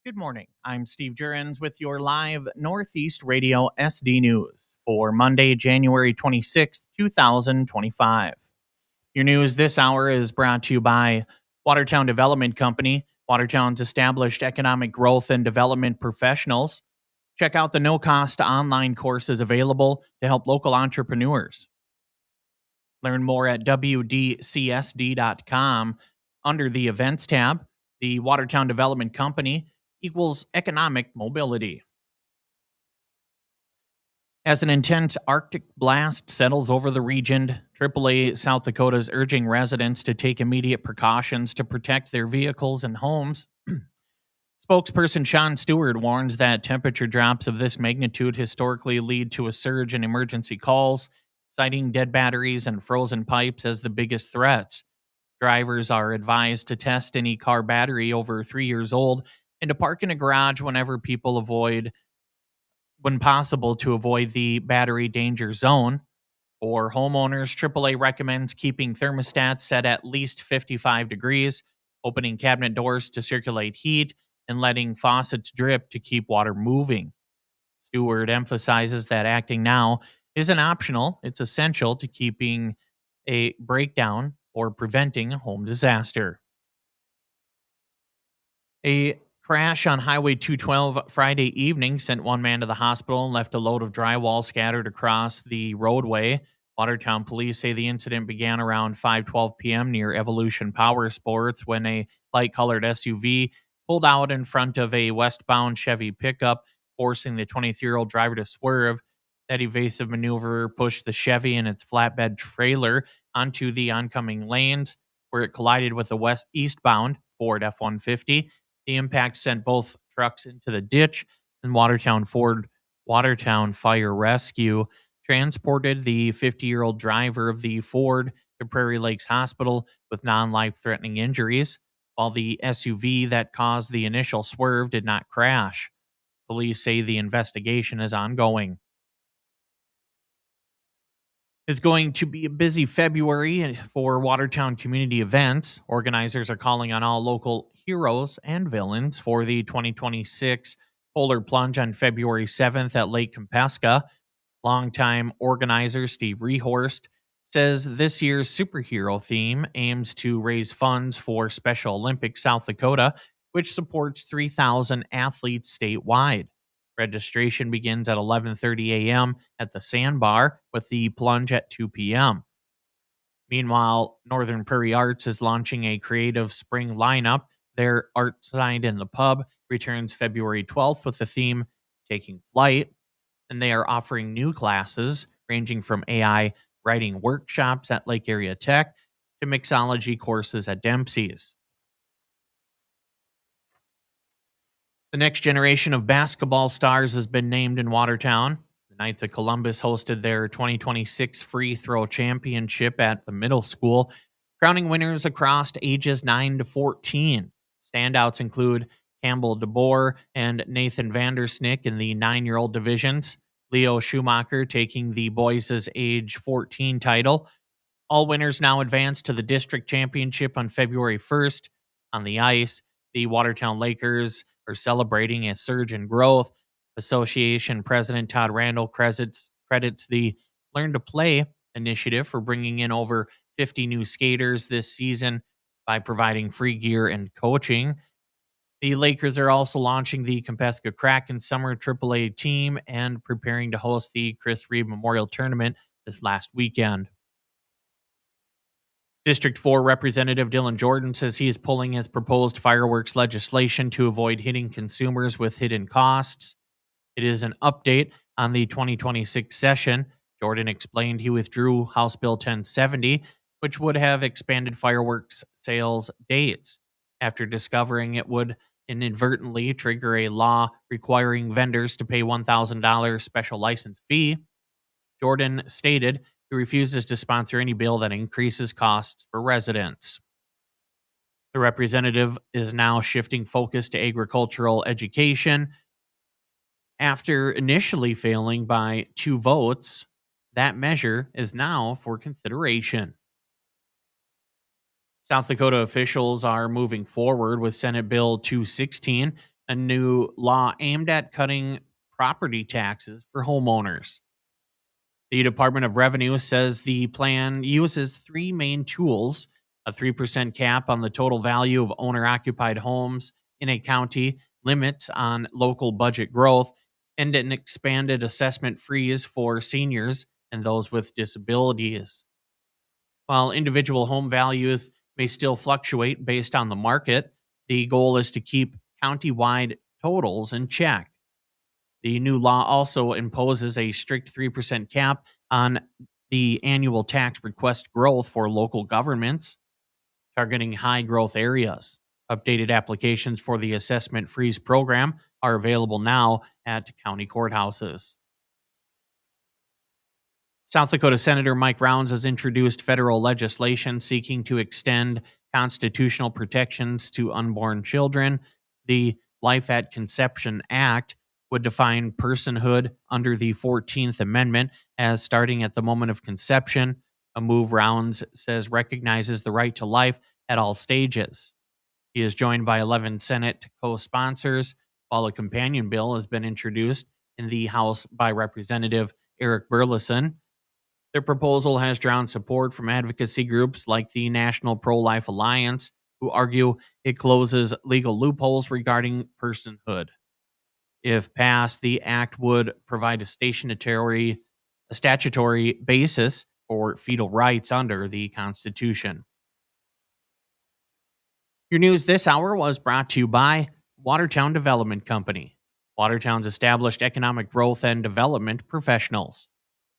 Good morning. I'm Steve Jurens with your live Northeast Radio SD News for Monday, January 26th, 2025. Your news this hour is brought to you by Watertown Development Company, Watertown's established economic growth and development professionals. Check out the no-cost online courses available to help local entrepreneurs. Learn more at WDCSD.com under the Events tab. The Watertown Development Company equals economic mobility. As an intense Arctic blast settles over the region, AAA South Dakota is urging residents to take immediate precautions to protect their vehicles and homes. Spokesperson Sean Stewart warns that temperature drops of this magnitude historically lead to a surge in emergency calls, citing dead batteries and frozen pipes as the biggest threats. Drivers are advised to test any car battery over 3 years old and to park in a garage when possible to avoid the battery danger zone. For homeowners, AAA recommends keeping thermostats set at least 55 degrees, opening cabinet doors to circulate heat, and letting faucets drip to keep water moving. Stewart emphasizes that acting now isn't optional, it's essential to keeping a breakdown or preventing a home disaster. A crash on Highway 212 Friday evening sent one man to the hospital and left a load of drywall scattered across the roadway. Watertown police say the incident began around 5:12 p.m. near Evolution Power Sports when a light-colored SUV pulled out in front of a westbound Chevy pickup, forcing the 23-year-old driver to swerve. That evasive maneuver pushed the Chevy and its flatbed trailer onto the oncoming lanes, where it collided with the eastbound Ford F-150. The impact sent both trucks into the ditch, and Watertown Fire Rescue transported the 50-year-old driver of the Ford to Prairie Lakes Hospital with non-life-threatening injuries, while the SUV that caused the initial swerve did not crash. Police say the investigation is ongoing. It's going to be a busy February for Watertown community events. Organizers are calling on all local heroes and villains for the 2026 Polar Plunge on February 7th at Lake Compesca. Longtime organizer Steve Rehorst says this year's superhero theme aims to raise funds for Special Olympics South Dakota, which supports 3,000 athletes statewide. Registration begins at 11:30 a.m. at the Sandbar, with the plunge at 2 p.m. Meanwhile, Northern Prairie Arts is launching a creative spring lineup. Their Art Side in the Pub returns February 12th with the theme Taking Flight, and they are offering new classes ranging from AI writing workshops at Lake Area Tech to mixology courses at Dempsey's. The next generation of basketball stars has been named in Watertown. The Knights of Columbus hosted their 2026 free throw championship at the middle school, crowning winners across ages 9 to 14. Standouts include Campbell DeBoer and Nathan Vandersnick in the 9-year-old divisions, Leo Schumacher taking the boys' age 14 title. All winners now advance to the district championship on February 1st. On the ice, the Watertown Lakers are celebrating a surge in growth. Association President Todd Randall credits the Learn to Play initiative for bringing in over 50 new skaters this season by providing free gear and coaching. The Lakers are also launching the Compesca Kraken Summer AAA team and preparing to host the Chris Reeve Memorial Tournament this last weekend. District 4 Representative Dylan Jordan says he is pulling his proposed fireworks legislation to avoid hitting consumers with hidden costs. It is an update on the 2026 session. Jordan explained he withdrew House Bill 1070, which would have expanded fireworks sales dates, after discovering it would inadvertently trigger a law requiring vendors to pay $1,000 special license fee. Jordan stated he refuses to sponsor any bill that increases costs for residents. The representative is now shifting focus to agricultural education. After initially failing by 2 votes, that measure is now for consideration. South Dakota officials are moving forward with Senate Bill 216, a new law aimed at cutting property taxes for homeowners. The Department of Revenue says the plan uses three main tools: a 3% cap on the total value of owner occupied homes in a county, limits on local budget growth, and an expanded assessment freeze for seniors and those with disabilities. While individual home values may still fluctuate based on the market, the goal is to keep county-wide totals in check. The new law also imposes a strict 3% cap on the annual tax request growth for local governments, targeting high growth areas. Updated applications for the assessment freeze program are available now at county courthouses. South Dakota Senator Mike Rounds has introduced federal legislation seeking to extend constitutional protections to unborn children. The Life at Conception Act would define personhood under the 14th Amendment as starting at the moment of conception, a move Rounds says recognizes the right to life at all stages. He is joined by 11 Senate co-sponsors, while a companion bill has been introduced in the House by Representative Eric Burleson. Their proposal has drawn support from advocacy groups like the National Pro-Life Alliance, who argue it closes legal loopholes regarding personhood. If passed, the act would provide a statutory basis for fetal rights under the Constitution. Your news this hour was brought to you by Watertown Development Company, Watertown's established economic growth and development professionals.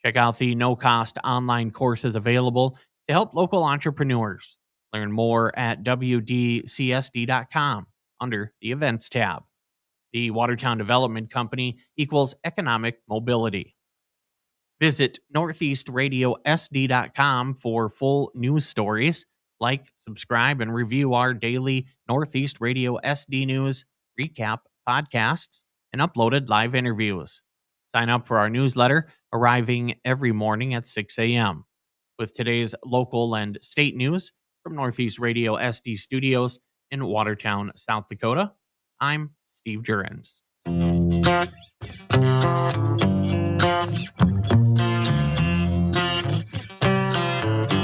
Check out the no-cost online courses available to help local entrepreneurs. Learn more at wdcsd.com under the Events tab. The Watertown Development Company equals economic mobility. Visit northeastradiosd.com for full news stories. Like, subscribe, and review our daily Northeast Radio SD News recap podcasts and uploaded live interviews. Sign up for our newsletter, arriving every morning at 6 a.m. With today's local and state news from Northeast Radio SD Studios in Watertown, South Dakota, I'm Steve Jurens.